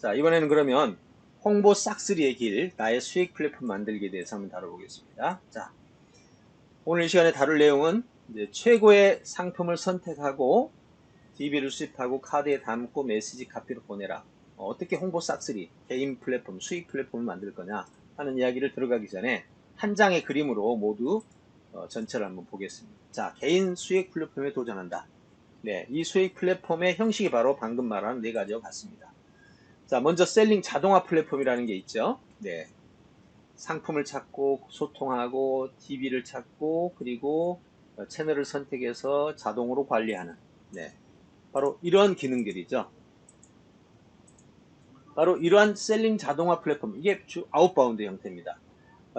자, 이번에는 그러면 홍보 싹쓸이의 길, 나의 수익 플랫폼 만들기에 대해서 한번 다뤄보겠습니다. 자, 오늘 이 시간에 다룰 내용은 이제 최고의 상품을 선택하고 DB를 수입하고 카드에 담고 메시지 카피로 보내라. 어떻게 홍보 싹쓸이, 개인 플랫폼, 수익 플랫폼을 만들 거냐 하는 이야기를 들어가기 전에 한 장의 그림으로 모두 전체를 한번 보겠습니다. 자, 개인 수익 플랫폼에 도전한다. 네, 이 수익 플랫폼의 형식이 바로 방금 말한 네 가지와 같습니다. 자, 먼저 셀링 자동화 플랫폼이라는 게 있죠. 네, 상품을 찾고 소통하고 DB를 찾고 그리고 채널을 선택해서 자동으로 관리하는, 네, 바로 이러한 기능들이죠. 바로 이러한 셀링 자동화 플랫폼, 이게 아웃바운드 형태입니다.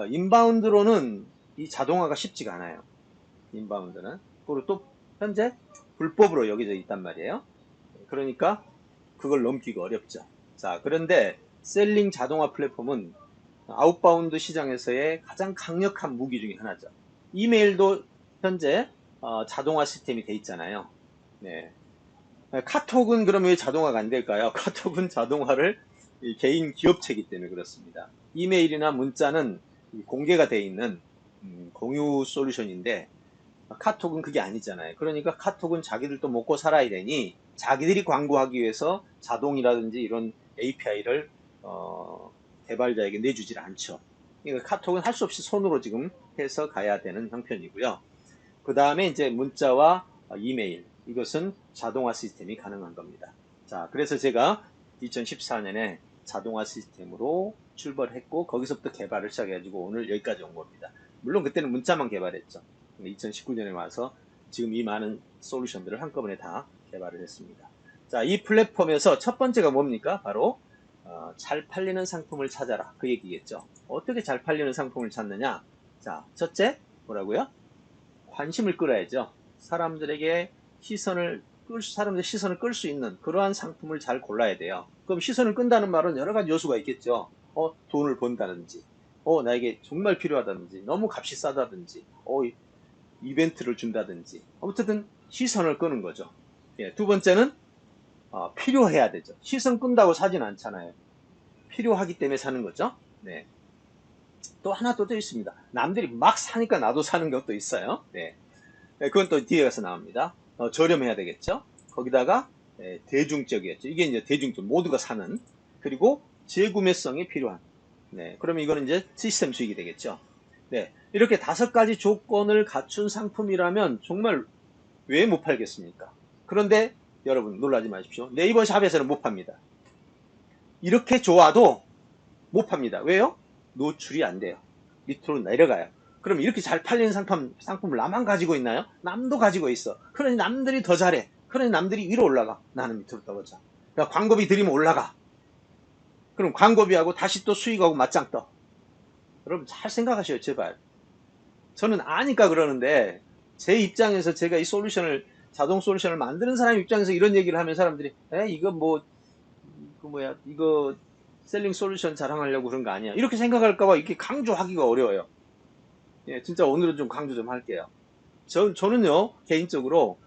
인바운드로는 이 자동화가 쉽지가 않아요. 인바운드는. 그리고 또 현재 불법으로 여겨져 있단 말이에요. 그러니까 그걸 넘기가 어렵죠. 자, 그런데 셀링 자동화 플랫폼은 아웃바운드 시장에서의 가장 강력한 무기 중에 하나죠. 이메일도 현재 자동화 시스템이 돼 있잖아요. 네. 카톡은 그럼 왜 자동화가 안 될까요? 카톡은 자동화를 개인 기업체이기 때문에 그렇습니다. 이메일이나 문자는 공개가 돼 있는 공유 솔루션인데 카톡은 그게 아니잖아요. 그러니까 카톡은 자기들도 먹고 살아야 되니 자기들이 광고하기 위해서 자동이라든지 이런 API를 개발자에게 내주질 않죠. 그러니까 카톡은 할 수 없이 손으로 지금 해서 가야 되는 형편이고요. 그 다음에 이제 문자와 이메일, 이것은 자동화 시스템이 가능한 겁니다. 자, 그래서 제가 2014년에 자동화 시스템으로 출발했고 거기서부터 개발을 시작해가지고 오늘 여기까지 온 겁니다. 물론 그때는 문자만 개발했죠. 2019년에 와서 지금 이 많은 솔루션들을 한꺼번에 다 개발을 했습니다. 자, 이 플랫폼에서 첫 번째가 뭡니까? 바로 잘 팔리는 상품을 찾아라, 그 얘기겠죠. 어떻게 잘 팔리는 상품을 찾느냐? 자, 첫째 뭐라고요? 관심을 끌어야죠. 사람들의 시선을 끌 수 있는 그러한 상품을 잘 골라야 돼요. 그럼 시선을 끈다는 말은 여러 가지 요소가 있겠죠. 돈을 번다든지, 나에게 정말 필요하다든지, 너무 값이 싸다든지, 이벤트를 준다든지, 어쨌든 시선을 끄는 거죠. 예, 두 번째는 필요해야 되죠. 시선 끈다고 사진 않잖아요. 필요하기 때문에 사는 거죠. 네. 또 하나 또 있습니다. 남들이 막 사니까 나도 사는 것도 있어요. 네. 그건 또 뒤에 가서 나옵니다. 저렴해야 되겠죠. 거기다가 대중적이었죠. 이게 이제 대중적, 모두가 사는, 그리고 재구매성이 필요한. 네, 그러면 이거는 이제 시스템 수익이 되겠죠. 네, 이렇게 다섯 가지 조건을 갖춘 상품이라면 정말 왜 못 팔겠습니까? 그런데 여러분 놀라지 마십시오. 네이버 샵에서는 못 팝니다. 이렇게 좋아도 못 팝니다. 왜요? 노출이 안 돼요. 밑으로 내려가요. 그럼 이렇게 잘 팔리는 상품을 나만 가지고 있나요? 남도 가지고 있어. 그러니 남들이 더 잘해. 그러니 남들이 위로 올라가. 나는 밑으로 떨어져. 그러니까 광고비 들이면 올라가. 그럼 광고비하고 다시 또 수익하고 맞짱 떠. 여러분 잘 생각하셔요, 제발. 저는 아니까 그러는데 제 입장에서 제가 이 자동 솔루션을 만드는 사람 입장에서 이런 얘기를 하면 사람들이 이거 뭐 이거 셀링 솔루션 자랑하려고 그런 거 아니야. 이렇게 생각할까봐 이렇게 강조하기가 어려워요. 예, 진짜 오늘은 좀 강조 좀 할게요. 저는요, 개인적으로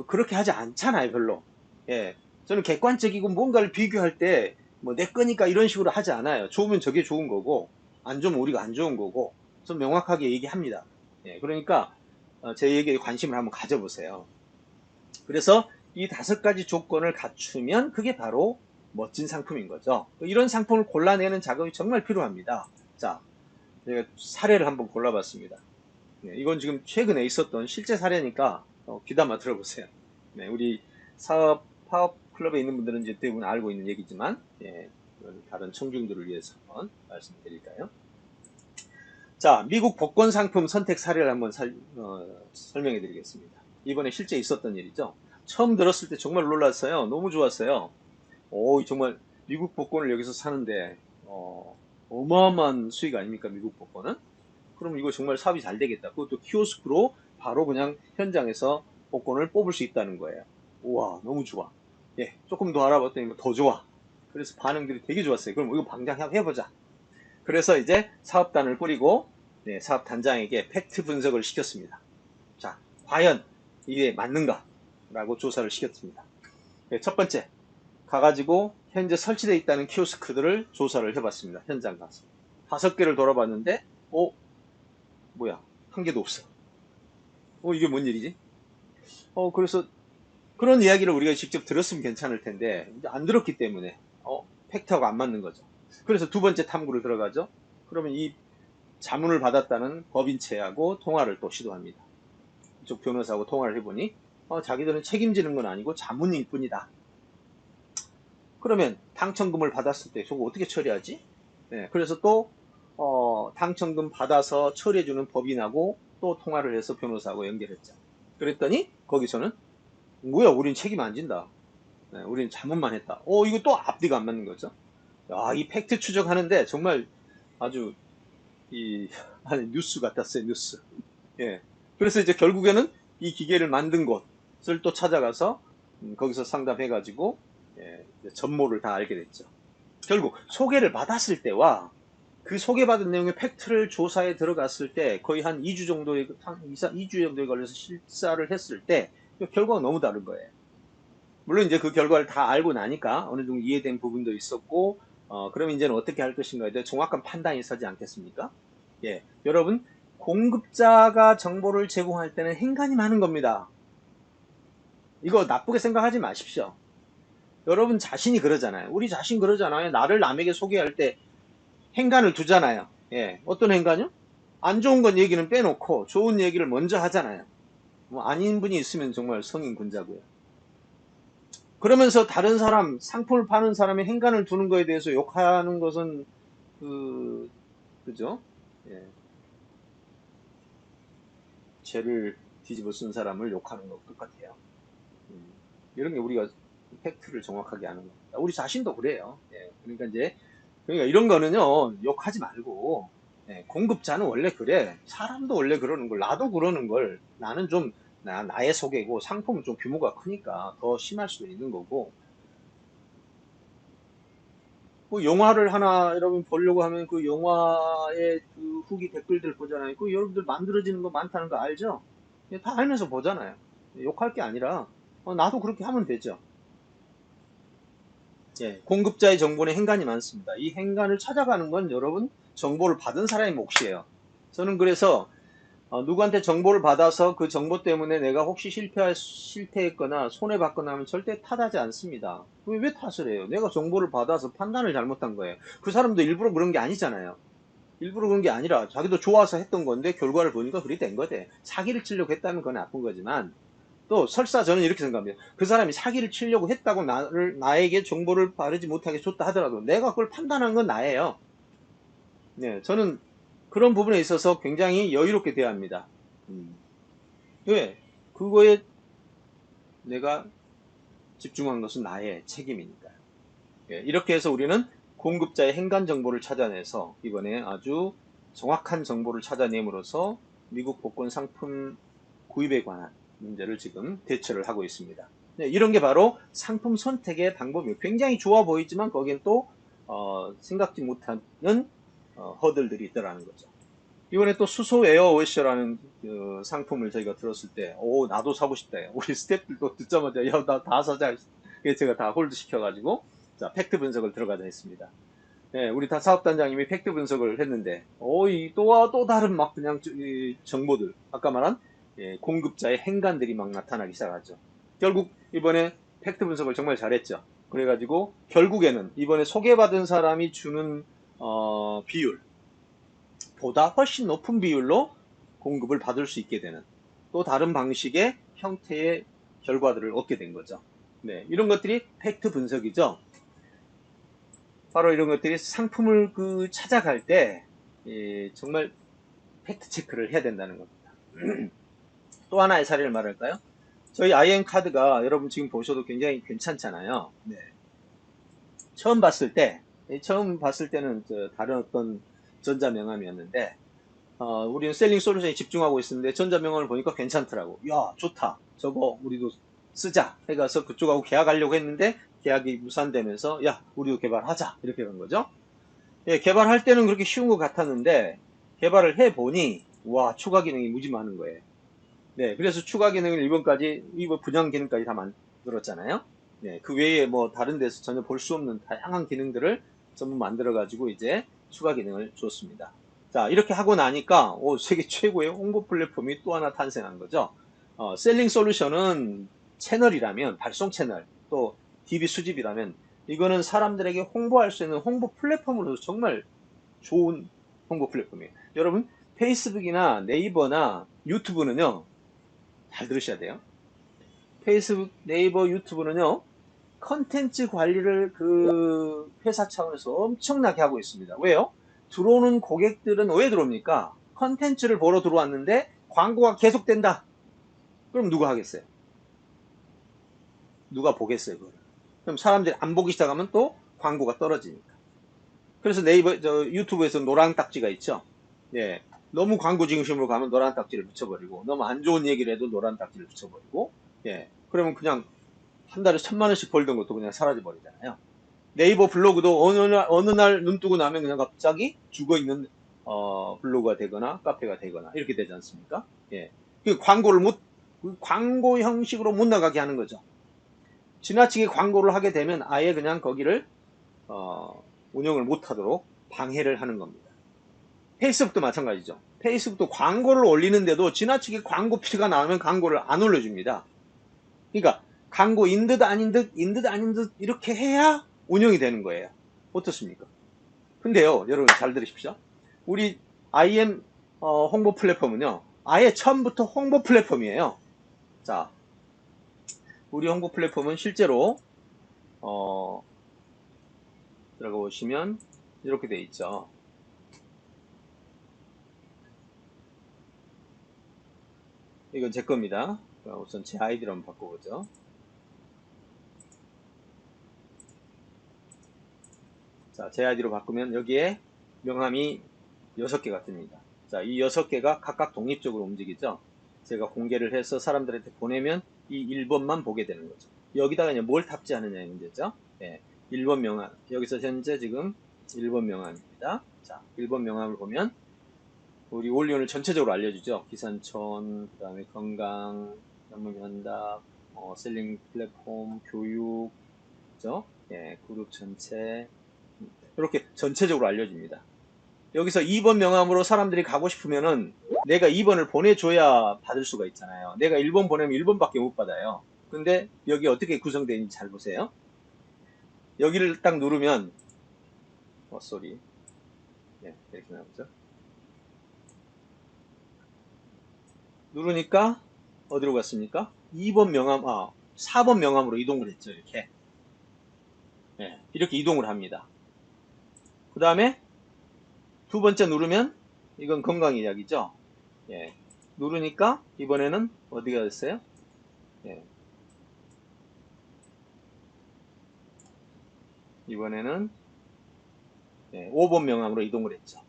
그렇게 하지 않잖아요, 별로. 예, 저는 객관적이고 뭔가를 비교할 때, 뭐, 내 거니까 이런 식으로 하지 않아요. 좋으면 저게 좋은 거고, 안 좋으면 우리가 안 좋은 거고, 좀 명확하게 얘기합니다. 예, 그러니까, 제 얘기에 관심을 한번 가져보세요. 그래서 이 다섯 가지 조건을 갖추면 그게 바로 멋진 상품인 거죠. 이런 상품을 골라내는 작업이 정말 필요합니다. 자, 제가 사례를 한번 골라봤습니다. 네, 이건 지금 최근에 있었던 실제 사례니까 귀담아 들어보세요. 네, 우리 파업 클럽에 있는 분들은 이제 대부분 알고 있는 얘기지만, 예, 다른 청중들을 위해서 한번 말씀드릴까요? 자, 미국 복권 상품 선택 사례를 한번 설명해 드리겠습니다. 이번에 실제 있었던 일이죠. 처음 들었을 때 정말 놀랐어요. 너무 좋았어요. 정말 미국 복권을 여기서 사는데 어마어마한 수익 아닙니까, 미국 복권은? 그럼 이거 정말 사업이 잘 되겠다. 그것도 키오스크로 바로 그냥 현장에서 복권을 뽑을 수 있다는 거예요. 우와, 너무 좋아. 예, 조금 더 알아봤더니 더 좋아. 그래서 반응들이 되게 좋았어요. 그럼 이거 당장 해보자. 그래서 이제 사업단을 꾸리고, 네, 사업단장에게 팩트 분석을 시켰습니다. 자, 과연 이게 맞는가? 라고 조사를 시켰습니다. 네, 첫 번째, 가가지고 현재 설치되어 있다는 키오스크들을 조사를 해봤습니다. 현장 가서 5개를 돌아봤는데 뭐야, 한 개도 없어. 이게 뭔 일이지? 그래서 그런 이야기를 우리가 직접 들었으면 괜찮을 텐데 이제 안 들었기 때문에 팩트하고 안 맞는 거죠. 그래서 두 번째 탐구를 들어가죠. 그러면 이 자문을 받았다는 법인체하고 통화를 또 시도합니다. 이쪽 변호사하고 통화를 해보니 자기들은 책임지는 건 아니고 자문일 뿐이다. 그러면 당첨금을 받았을 때 저거 어떻게 처리하지? 네, 그래서 또 당첨금 받아서 처리해주는 법인하고 또 통화를 해서 변호사하고 연결했죠. 그랬더니 거기서는 뭐야, 우린 책임 안 진다. 네, 우린 자문만 했다. 이거 또 앞뒤가 안 맞는 거죠. 야, 이 팩트 추적하는데 정말 아주 아니, 뉴스 같았어요, 뉴스. 예. 그래서 이제 결국에는 이 기계를 만든 곳을 또 찾아가서 거기서 상담해가지고 전모를 다 알게 됐죠. 결국 소개를 받았을 때와 그 소개받은 내용의 팩트를 조사에 들어갔을 때 거의 한 2주 정도에 2주 정도에 걸려서 실사를 했을 때 결과가 너무 다른 거예요. 물론 이제 그 결과를 다 알고 나니까 어느 정도 이해된 부분도 있었고 그럼 이제는 어떻게 할 것인가에 대해 정확한 판단이 서지 않겠습니까? 예, 여러분, 공급자가 정보를 제공할 때는 행간이 많은 겁니다. 이거 나쁘게 생각하지 마십시오. 여러분 자신이 그러잖아요. 우리 자신 그러잖아요. 나를 남에게 소개할 때 행간을 두잖아요. 예, 어떤 행간요? 안 좋은 건 얘기는 빼놓고 좋은 얘기를 먼저 하잖아요. 뭐 아닌 분이 있으면 정말 성인 군자고요. 그러면서 다른 사람, 상품을 파는 사람의 행간을 두는 거에 대해서 욕하는 것은 그죠? 예, 죄를 뒤집어 쓴 사람을 욕하는 거 똑같아요. 음, 이런 게 우리가 팩트를 정확하게 아는 겁니다. 우리 자신도 그래요. 예, 그러니까 이런 거는요, 욕하지 말고, 공급자는 원래 그래. 사람도 원래 그러는 걸, 나도 그러는 걸, 나는 좀, 나의 소개고, 상품은 좀 규모가 크니까 더 심할 수도 있는 거고, 그 영화를 하나 여러분 보려고 하면 그 영화의 그 후기 댓글들 보잖아요. 그 여러분들 만들어지는 거 많다는 거 알죠? 다 알면서 보잖아요. 욕할 게 아니라, 나도 그렇게 하면 되죠. 예, 공급자의 정보는 행간이 많습니다. 이 행간을 찾아가는 건 여러분 정보를 받은 사람의 몫이에요. 저는 그래서 누구한테 정보를 받아서 그 정보 때문에 내가 혹시 실패했거나 손해받거나 하면 절대 탓하지 않습니다. 왜 탓을 해요? 내가 정보를 받아서 판단을 잘못한 거예요. 그 사람도 일부러 그런 게 아니잖아요. 일부러 그런 게 아니라 자기도 좋아서 했던 건데 결과를 보니까 그리 된 거대. 사기를 치려고 했다면 그건 나쁜 거지만 또 설사 저는 이렇게 생각합니다. 그 사람이 사기를 치려고 했다고 나에게 정보를 바르지 못하게 줬다 하더라도 내가 그걸 판단한 건 나예요. 네, 저는 그런 부분에 있어서 굉장히 여유롭게 대합니다. 왜? 그거에 내가 집중한 것은 나의 책임이니까요. 예, 이렇게 해서 우리는 공급자의 행간 정보를 찾아내서 이번에 아주 정확한 정보를 찾아냄으로써 미국 복권 상품 구입에 관한 문제를 지금 대처를 하고 있습니다. 네, 이런 게 바로 상품 선택의 방법이에요. 굉장히 좋아 보이지만 거기엔 또 생각지 못하는 허들들이 있더라는 거죠. 이번에 또 수소 에어워셔라는 그 상품을 저희가 들었을 때, 나도 사고 싶다. 우리 스태프들도 듣자마자, 야, 나 다 사자. 제가 다 홀드 시켜가지고, 자, 팩트 분석을 들어가자 했습니다. 예, 우리 다 사업단장님이 팩트 분석을 했는데, 또 다른 막 그냥 정보들, 아까 말한 공급자의 행간들이 막 나타나기 시작하죠. 결국 이번에 팩트 분석을 정말 잘했죠. 그래가지고 결국에는 이번에 소개받은 사람이 주는 비율, 보다 훨씬 높은 비율로 공급을 받을 수 있게 되는 또 다른 방식의 형태의 결과들을 얻게 된 거죠. 네, 이런 것들이 팩트 분석이죠. 바로 이런 것들이 상품을 찾아갈 때 정말 팩트 체크를 해야 된다는 겁니다. 또 하나의 사례를 말할까요? 저희 IM 카드가 여러분 지금 보셔도 굉장히 괜찮잖아요. 네. 처음 봤을 때는 다른 어떤 전자명함이었는데 우리는 셀링 솔루션에 집중하고 있었는데 전자명함을 보니까 괜찮더라고. 야, 좋다. 저거 우리도 쓰자. 해가서 그쪽하고 계약하려고 했는데 계약이 무산되면서 야, 우리도 개발하자. 이렇게 된 거죠. 예, 개발할 때는 그렇게 쉬운 것 같았는데 개발을 해보니 와, 추가 기능이 무지 많은 거예요. 네, 그래서 추가 기능을 이번 분양 기능까지 다 만들었잖아요. 네, 그 외에 뭐 다른 데서 전혀 볼 수 없는 다양한 기능들을 전부 만들어 가지고 이제 추가 기능을 줬습니다. 자, 이렇게 하고 나니까 세계 최고의 홍보 플랫폼이 또 하나 탄생한 거죠. 셀링 솔루션은 채널이라면 발송 채널 또 DB 수집이라면 이거는 사람들에게 홍보할 수 있는 홍보 플랫폼으로서 정말 좋은 홍보 플랫폼이에요. 여러분 페이스북이나 네이버나 유튜브는요, 잘 들으셔야 돼요. 페이스북, 네이버, 유튜브는요, 컨텐츠 관리를 그 회사 차원에서 엄청나게 하고 있습니다. 왜요? 들어오는 고객들은 왜 들어옵니까? 컨텐츠를 보러 들어왔는데 광고가 계속된다. 그럼 누가 하겠어요? 누가 보겠어요, 그걸? 그럼 사람들이 안 보기 시작하면 또 광고가 떨어지니까. 그래서 네이버, 유튜브에서 노란 딱지가 있죠. 예. 너무 광고 중심으로 가면 노란 딱지를 붙여버리고, 너무 안 좋은 얘기를 해도 노란 딱지를 붙여버리고, 예. 그러면 그냥 한 달에 1,000만 원씩 벌던 것도 그냥 사라져버리잖아요. 네이버 블로그도 어느 날 눈 뜨고 나면 그냥 갑자기 죽어있는, 블로그가 되거나 카페가 되거나 이렇게 되지 않습니까? 예. 그 광고 형식으로 못 나가게 하는 거죠. 지나치게 광고를 하게 되면 아예 그냥 거기를, 운영을 못 하도록 방해를 하는 겁니다. 페이스북도 마찬가지죠. 페이스북도 광고를 올리는데도 지나치게 광고 피가 나오면 광고를 안 올려줍니다. 그러니까 광고인 듯 아닌 듯, 인 듯 아닌 듯 이렇게 해야 운영이 되는 거예요. 어떻습니까? 근데요, 여러분 잘 들으십시오. 우리 IM 홍보 플랫폼은요, 아예 처음부터 홍보 플랫폼이에요. 자, 우리 홍보 플랫폼은 실제로 어, 들어가 보시면 이렇게 돼 있죠. 이건 제 겁니다. 우선 제 아이디로 한번 바꿔보죠. 자, 제 아이디로 바꾸면 여기에 명함이 6개가 뜹니다. 자, 이 6개가 각각 독립적으로 움직이죠. 제가 공개를 해서 사람들한테 보내면 이 1번만 보게 되는 거죠. 여기다가 이제 뭘 탑재하느냐의 문제죠. 예, 1번 명함. 여기서 현재 지금 1번 명함입니다. 자, 1번 명함을 보면 우리 올리온을 전체적으로 알려주죠. 기산촌, 그 다음에 건강, 전문면답, 셀링 플랫폼, 교육, 그죠? 예, 그룹 전체, 이렇게 전체적으로 알려줍니다. 여기서 2번 명함으로 사람들이 가고 싶으면은 내가 2번을 보내줘야 받을 수가 있잖아요. 내가 1번 보내면 1번밖에 못 받아요. 근데 여기 어떻게 구성되어 있는지 잘 보세요. 여기를 딱 누르면, 쏘리. 네, 이렇게 나오죠. 누르니까 어디로 갔습니까? 2번 명함, 4번 명함으로 이동을 했죠. 이렇게. 네, 이렇게 이동을 합니다. 그 다음에 두 번째 누르면 이건 건강 이야기죠. 예. 누르니까 이번에는 어디가 됐어요? 예. 이번에는 5번 명함으로 이동을 했죠.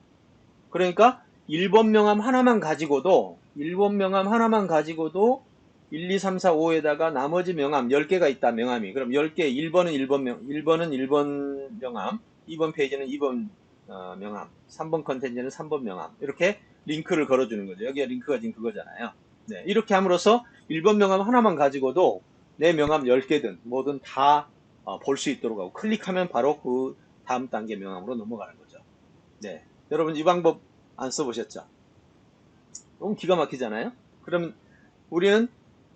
그러니까 1번 명함 하나만 가지고도 1번 명함 하나만 가지고도 1, 2, 3, 4, 5에다가 나머지 명함 10개가 있다. 명함이. 그럼 10개 1번은 1번 1번 명함, 2번 페이지는 2번 명함, 3번 컨텐츠는 3번 명함. 이렇게 링크를 걸어주는 거죠. 여기가 링크가 지금 그거잖아요. 네, 이렇게 함으로써 1번 명함 하나만 가지고도 내 명함 10개든 뭐든 다 볼 수 있도록 하고 클릭하면 바로 그 다음 단계 명함으로 넘어가는 거죠. 네, 여러분 이 방법 안 써보셨죠? 너무 기가 막히잖아요. 그러면 우리는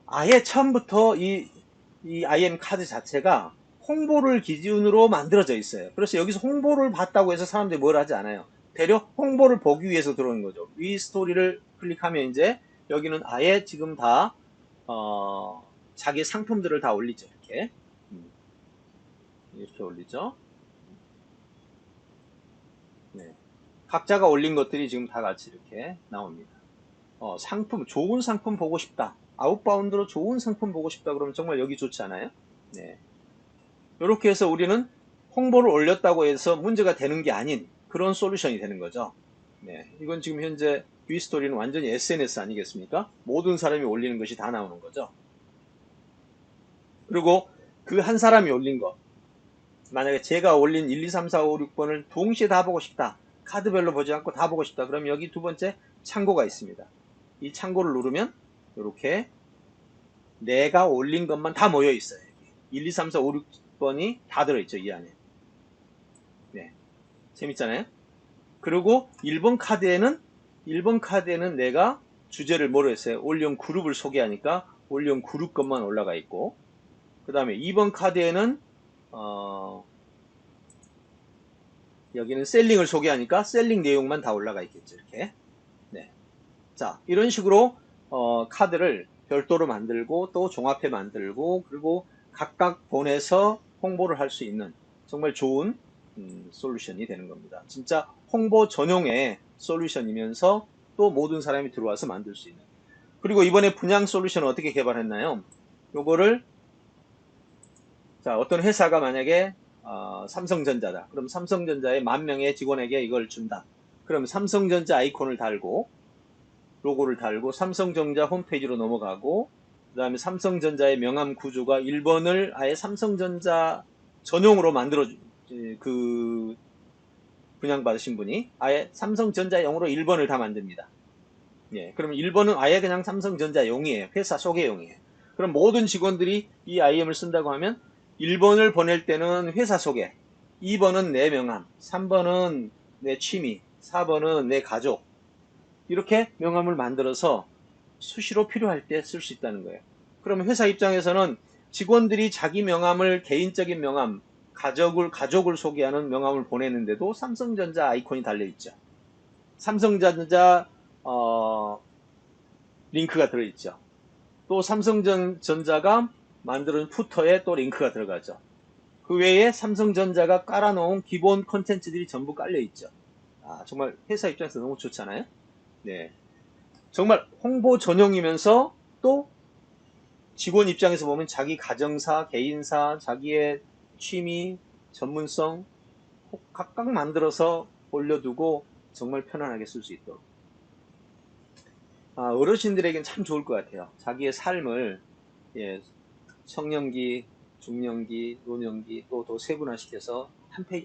아예 처음부터 이 IM 카드 자체가 홍보를 기준으로 만들어져 있어요. 그래서 여기서 홍보를 봤다고 해서 사람들이 뭘 하지 않아요. 대려 홍보를 보기 위해서 들어오는 거죠. 위 스토리를 클릭하면 이제 여기는 아예 지금 다 자기 상품들을 다 올리죠. 이렇게 이렇게 올리죠. 네. 각자가 올린 것들이 지금 다 같이 이렇게 나옵니다. 상품, 좋은 상품 보고 싶다. 아웃바운드로 좋은 상품 보고 싶다. 그러면 정말 여기 좋지 않아요? 네. 이렇게 해서 우리는 홍보를 올렸다고 해서 문제가 되는 게 아닌 그런 솔루션이 되는 거죠. 네. 이건 지금 현재 뷰스토리는 완전히 SNS 아니겠습니까? 모든 사람이 올리는 것이 다 나오는 거죠. 그리고 그 한 사람이 올린 거. 만약에 제가 올린 1, 2, 3, 4, 5, 6번을 동시에 다 보고 싶다. 카드별로 보지 않고 다 보고 싶다. 그럼 여기 두 번째 창고가 있습니다. 이 창고를 누르면 이렇게 내가 올린 것만 다 모여 있어요. 1, 2, 3, 4, 5, 6번이 다 들어있죠, 이 안에. 네. 재밌잖아요? 그리고 1번 카드에는 내가 주제를 뭐로 했어요? 올리온 그룹을 소개하니까 올리온 그룹 것만 올라가 있고, 그 다음에 2번 카드에는, 여기는 셀링을 소개하니까 셀링 내용만 다 올라가 있겠죠, 이렇게. 네. 자, 이런 식으로, 카드를 별도로 만들고, 또 종합해 만들고, 그리고 각각 보내서 홍보를 할 수 있는 정말 좋은, 솔루션이 되는 겁니다. 진짜 홍보 전용의 솔루션이면서 또 모든 사람이 들어와서 만들 수 있는. 그리고 이번에 분양 솔루션을 어떻게 개발했나요? 요거를, 자, 어떤 회사가 만약에 삼성전자다. 그럼 삼성전자의 10,000명의 직원에게 이걸 준다. 그럼 삼성전자 아이콘을 달고 로고를 달고 삼성전자 홈페이지로 넘어가고, 그 다음에 삼성전자의 명함 구조가 1번을 아예 삼성전자 전용으로 만들어 그 분양받으신 분이 아예 삼성전자용으로 1번을 다 만듭니다. 예, 그럼 1번은 아예 그냥 삼성전자용이에요. 회사 소개용이에요. 그럼 모든 직원들이 이 IM을 쓴다고 하면 1번을 보낼 때는 회사 소개, 2번은 내 명함, 3번은 내 취미, 4번은 내 가족, 이렇게 명함을 만들어서 수시로 필요할 때 쓸 수 있다는 거예요. 그러면 회사 입장에서는 직원들이 자기 명함을, 개인적인 명함, 가족을 소개하는 명함을 보내는데도 삼성전자 아이콘이 달려있죠. 삼성전자 링크가 들어있죠. 또 삼성전자가 만드는 푸터에 또 링크가 들어가죠. 그 외에 삼성전자가 깔아놓은 기본 콘텐츠들이 전부 깔려있죠. 아, 정말 회사 입장에서 너무 좋잖아요. 네. 정말 홍보 전용이면서 또 직원 입장에서 보면 자기 가정사, 개인사, 자기의 취미, 전문성 각각 만들어서 올려두고 정말 편안하게 쓸 수 있도록. 어르신들에겐 참 좋을 것 같아요. 자기의 삶을, 예, 청년기, 중년기, 노년기 또 더 세분화시켜서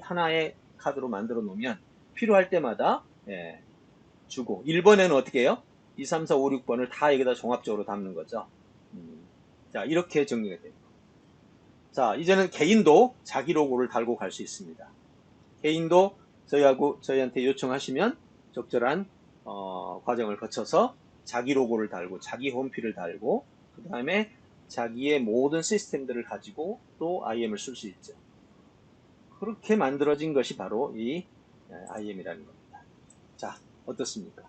하나의 카드로 만들어 놓으면 필요할 때마다, 예, 주고, 1번에는 어떻게 해요? 2, 3, 4, 5, 6번을 다 여기다 종합적으로 담는 거죠. 자, 이렇게 정리가 됩니다. 자, 이제는 개인도 자기 로고를 달고 갈 수 있습니다. 개인도 저희한테 요청하시면 적절한 과정을 거쳐서 자기 로고를 달고 자기 홈피를 달고 그 다음에 자기의 모든 시스템들을 가지고 또 IM을 쓸 수 있죠. 그렇게 만들어진 것이 바로 이 IM이라는 겁니다. 자, 어떻습니까?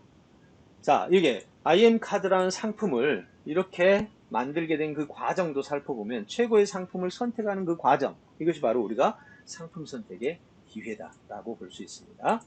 자, 이게 IM 카드라는 상품을 이렇게 만들게 된 그 과정도 살펴보면 최고의 상품을 선택하는 그 과정, 이것이 바로 우리가 상품 선택의 기회다라고 볼 수 있습니다.